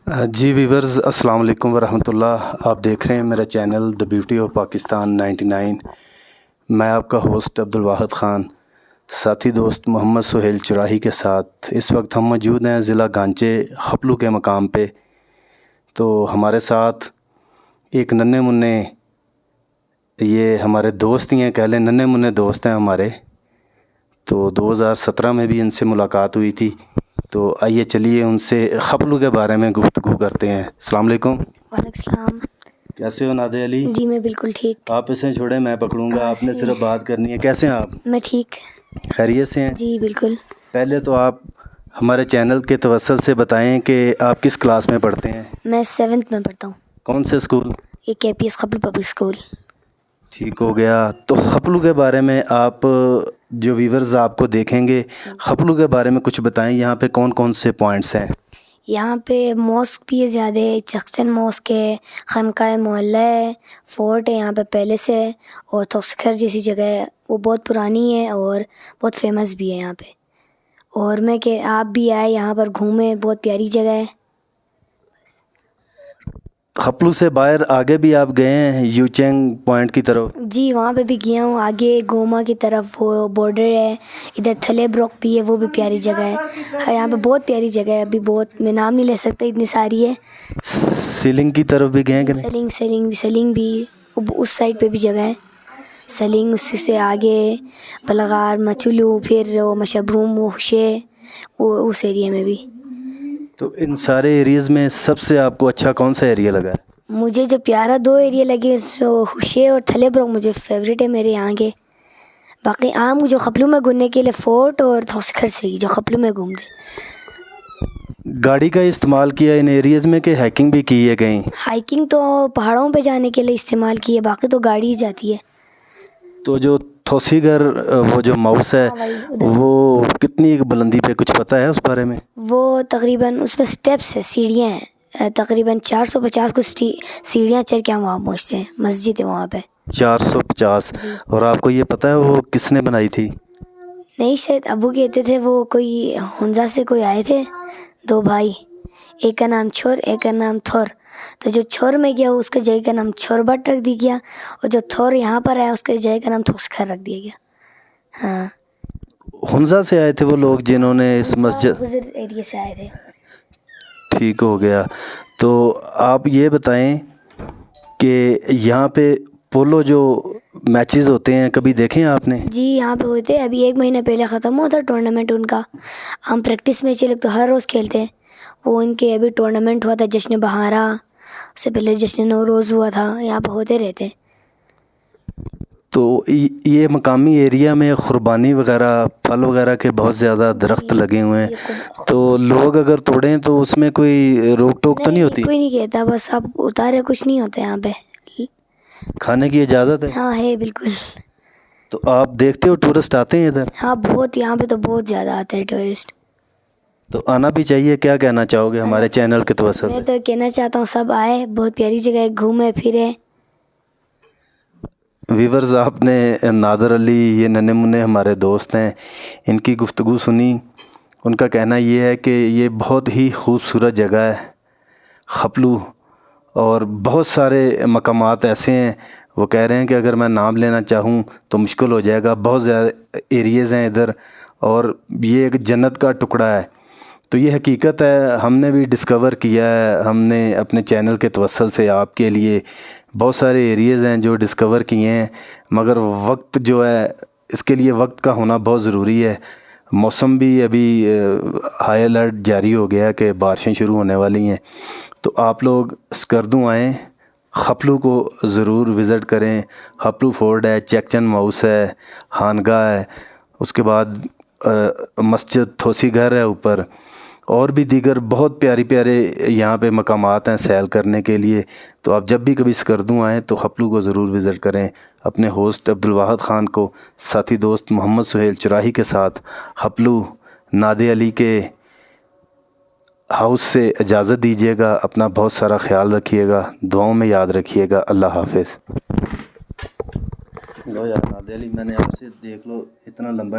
جی viewers السلام علیکم ورحمۃ اللہ. آپ دیکھ رہے ہیں میرا channel the beauty of Pakistan 99. میں آپ کا ہوسٹ عبدالواحد خان، ساتھی دوست محمد سہیل چراہی کے ساتھ اس وقت ہم موجود ہیں ضلع گانچے خپلو کے مقام پہ. تو ہمارے ساتھ ایک ننھے منّے، یہ ہمارے دوست ہی ہیں، کہہ لیں ننھے منّے دوست ہیں ہمارے. تو 2017 میں بھی ان سے ملاقات ہوئی تھی. تو آئیے چلیے ان سے خپلو کے بارے میں گفتگو کرتے ہیں. السلام علیکم. وعلیکم السلام. کیسے ہو نادے علی؟ جی میں بالکل ٹھیک. آپ اسے چھوڑیں، میں پکڑوں گا، آپ نے صرف بات کرنی ہے. کیسے ہیں آپ؟ میں ٹھیک. خیریت سے ہیں؟ جی بالکل. پہلے تو آپ ہمارے چینل کے توسط سے بتائیں کہ آپ کس کلاس میں پڑھتے ہیں؟ میں 7th میں پڑھتا ہوں. کون سے اسکول؟ یہ KPS خپلو پبلک اسکول. ٹھیک ہو گیا. تو خپلو کے بارے میں آپ، جو ویورز آپ کو دیکھیں گے، خپلو کے بارے میں کچھ بتائیں. یہاں پہ کون کون سے پوائنٹس ہیں؟ یہاں پہ ماسک بھی ہے زیادہ، چکچن ماسک ہے، خانقاہ معلیٰ ہے، فورٹ ہے یہاں پہ پیلس ہے، اور توسکھر جیسی جگہ ہے، وہ بہت پرانی ہے اور بہت فیمس بھی ہے یہاں پہ. اور میں کہ آپ بھی آئے یہاں پر گھومیں، بہت پیاری جگہ ہے. خپلو سے باہر آگے بھی آپ گئے ہیں یوچینگ پوائنٹ کی طرف؟ جی وہاں پہ بھی گیا ہوں. آگے گوما کی طرف وہ بارڈر ہے، ادھر تھلے بروک بھی ہے، وہ بھی پیاری جگہ ہے. یہاں پہ بہت پیاری جگہ ہے. ابھی بہت میں نام نہیں لے سکتا، اتنی ساری ہے. سیلنگ کی طرف بھی گئے ہیں کہ نہیں؟ سیلنگ بھی اس سائڈ پہ بھی جگہ ہے. سیلنگ، اس سے آگے بلغار، مچلو، پھر وہ مشبروم، وہ ہوشے، وہ اس ایریے میں بھی. تو ان سارے ایریز میں سب سے آپ کو اچھا کون سا ایریا لگا ہے؟ مجھے جو پیارا 2 ایریا لگے، ہوشے اور تھلے بروک مجھے فیوریٹ ہے میرے یہاں کے. باقی عام جو خپلو میں گھومنے کے لیے فورٹ اور توسکھر سے ہی جو خپلو میں گھومتے. گاڑی کا استعمال کیا ان ایریز میں کہ ہائکنگ بھی کی ہے کہیں؟ ہائکنگ تو پہاڑوں پہ جانے کے لیے استعمال کی ہے، باقی تو گاڑی ہی جاتی ہے. تو جو توسیگر، وہ جو ماؤس ہے، وہ کتنی بلندی پہ کچھ پتہ ہے اس بارے میں؟ وہ تقریباً اس میں سٹیپس ہے، سیڑھیاں ہیں، تقریباً 450 کچھ سیڑھیاں چڑھ کے ہم وہاں پہنچتے ہیں. مسجد ہے وہاں پہ 450. اور آپ کو یہ پتہ ہے وہ کس نے بنائی تھی؟ نہیں، شاید ابو کہتے تھے، وہ کوئی ہنزا سے کوئی آئے تھے 2 بھائی، ایک کا نام چھور، ایک کا نام تھور. تو جو چھور میں گیا اس کے جگہ کا نام چھور بٹ رکھ دیا گیا، اور جو تھور یہاں پر آیا اس کے جگہ کا نام توسکھر رکھ دیا گیا. ہاں، ہنزا سے آئے تھے وہ لوگ جنہوں نے اس مسجد؟ گزر ایریے سے آئے تھے. ٹھیک ہو گیا. تو آپ یہ بتائیں کہ یہاں پہ پولو جو میچز ہوتے ہیں کبھی دیکھیں آپ نے؟ جی یہاں پہ ہوتے ہیں. ابھی 1 مہینہ پہلے ختم ہوا تھا ٹورنامنٹ ان کا. ہم پریکٹس میچ لوگ تو ہر روز کھیلتے ہیں. وہ ان کے ابھی ٹورنامنٹ ہوا تھا، جشن بہارا، اس سے پہلے جشن نوروز ہوا تھا. یہاں پہ ہوتے رہتے ہیں. تو یہ مقامی ایریا میں قربانی وغیرہ، پھل وغیرہ کے بہت زیادہ درخت لگے ہوئے ہیں. تو لوگ اگر توڑیں تو اس میں کوئی روک ٹوک تو نہیں ہوتی؟ کوئی نہیں کہتا، بس آپ اتارے، کچھ نہیں ہوتا یہاں پہ. کھانے کی اجازت ہے؟ ہاں ہے، بالکل. تو آپ دیکھتے ہو ٹورسٹ آتے ہیں ادھر؟ ہاں بہت، یہاں پہ تو بہت زیادہ آتے ہیں ٹورسٹ. تو آنا بھی چاہیے. کیا کہنا چاہو گے ہمارے چینل کے توسط میں سے؟ تو کہنا چاہتا ہوں سب آئے، بہت پیاری جگہ ہے، گھومے پھرے. ویورز، آپ نے نادر علی، یہ ننھے منھے ہمارے دوست ہیں، ان کی گفتگو سنی. ان کا کہنا یہ ہے کہ یہ بہت ہی خوبصورت جگہ ہے خپلو، اور بہت سارے مقامات ایسے ہیں. وہ کہہ رہے ہیں کہ اگر میں نام لینا چاہوں تو مشکل ہو جائے گا. بہت زیادہ ایریز ہیں ادھر، اور یہ ایک جنت کا ٹکڑا ہے. تو یہ حقیقت ہے، ہم نے بھی ڈسکور کیا ہے. ہم نے اپنے چینل کے توسط سے آپ کے لیے بہت سارے ایریز ہیں جو ڈسکور کیے ہیں، مگر وقت جو ہے، اس کے لیے وقت کا ہونا بہت ضروری ہے. موسم بھی ابھی ہائی الرٹ جاری ہو گیا ہے کہ بارشیں شروع ہونے والی ہیں. تو آپ لوگ اسکردو آئیں، خپلو کو ضرور وزٹ کریں. خپلو فورٹ ہے، چکچن ماؤس ہے، خانقاہ ہے، اس کے بعد مسجد توسی گھر ہے اوپر، اور بھی دیگر بہت پیارے پیارے یہاں پہ مقامات ہیں سیل کرنے کے لیے. تو آپ جب بھی کبھی اسکردو آئیں تو خپلو کو ضرور وزٹ کریں. اپنے ہوسٹ عبدالواحد خان کو ساتھی دوست محمد سہیل چراہی کے ساتھ خپلو نادے علی کے ہاؤس سے اجازت دیجیے گا. اپنا بہت سارا خیال رکھیے گا، دعاؤں میں یاد رکھیے گا. اللہ حافظ. لو یار نادے علی، میں نے آپ سے دیکھ لو اتنا لمبا